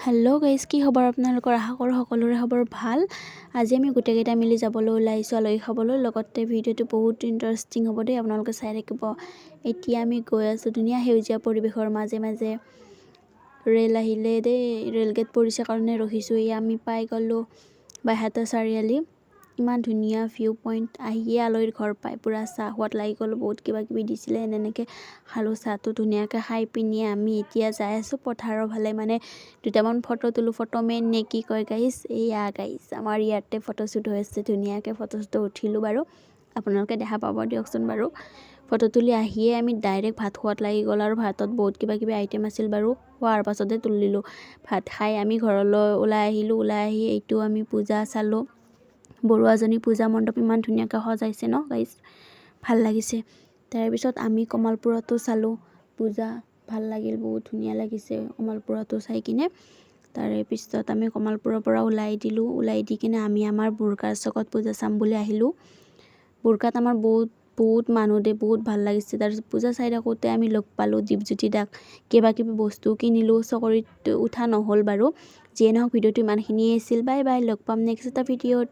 Hello' guys, কি খবৰ আপোনালোকৰ? আশা কৰোঁ সকলোৰে খবৰ ভাল। আজি আমি গোটেইকেইটা মিলি যাবলৈ ওলাইছোঁ আলহী খাবলৈ। লগতে ভিডিঅ'টো বহুত ইণ্টাৰেষ্টিং হ'ব দেই, আপোনালোকে চাই থাকিব। এতিয়া আমি গৈ আছোঁ ধুনীয়া সেউজীয়া পৰিৱেশৰ মাজে মাজে। ৰেল আহিলে দেই, ৰেল গেট পৰিছে কাৰণে ৰখিছোঁ। এয়া আমি পাই গ'লোঁ বাইহাটা চাৰিআলি। ইমান ধুনীয়া ভিউ পইণ্ট। আহিয়ে আলহীৰ ঘৰ পাই পূৰা চাহ সোৱাদ লাগি গ'ল। বহুত কিবা কিবি দিছিলে, এনেকৈ খালোঁ। চাহটো ধুনীয়াকৈ খাই পিনি আমি এতিয়া যাই আছোঁ পথাৰৰ ফালে। মানে দুটামান ফটো তোলোঁ। ফটো মেইন নে কি কয় গাইজ? এয়া গাইজ, আমাৰ ইয়াতে ফটোশ্বুট হৈ আছে। ধুনীয়াকৈ ফটোশ্বুট উঠিলোঁ বাৰু, আপোনালোকে দেখা পাব দিয়কচোন বাৰু। ফটো তুলি আহিয়ে আমি ডাইৰেক্ট ভাত খোৱাত লাগি গ'ল। আৰু ভাতত বহুত কিবা কিবি আইটেম আছিল বাৰু। খোৱাৰ পাছতে তুলিলোঁ। ভাত খাই আমি ঘৰলৈ ওলাই আহিলোঁ। ওলাই আহি এইটো আমি পূজা চালোঁ। বৰুৱাজনী পূজা মণ্ডপ ইমান ধুনীয়াকৈ সজাইছে ন গাইজ, ভাল লাগিছে। তাৰপিছত আমি কমলপুৰতো চালোঁ পূজা, ভাল লাগিল, বহুত ধুনীয়া লাগিছে কমলপুৰতো চাই কিনে। তাৰে পিছত আমি কমলপুৰৰ পৰা ওলাই দিলোঁ। ওলাই দি কিনে আমি আমাৰ বুৰকাৰ চকত পূজা চাম বুলি আহিলোঁ। বুৰকাত আমাৰ বহুত মানুহ দে, বহুত ভাল লাগিছে। তাৰপিছত পূজা চাই থাকোঁতে আমি লগ পালোঁ দীপজ্যোতি দাক। কিবা কিবি বস্তু কিনিলোঁ। চকৰিত উঠা নহ'ল বাৰু। যিয়ে নহওক ভিডিঅ'টো ইমানখিনিয়ে আছিল। বাই বাই, লগ পাম নেক্সট এটা ভিডিঅ'ত।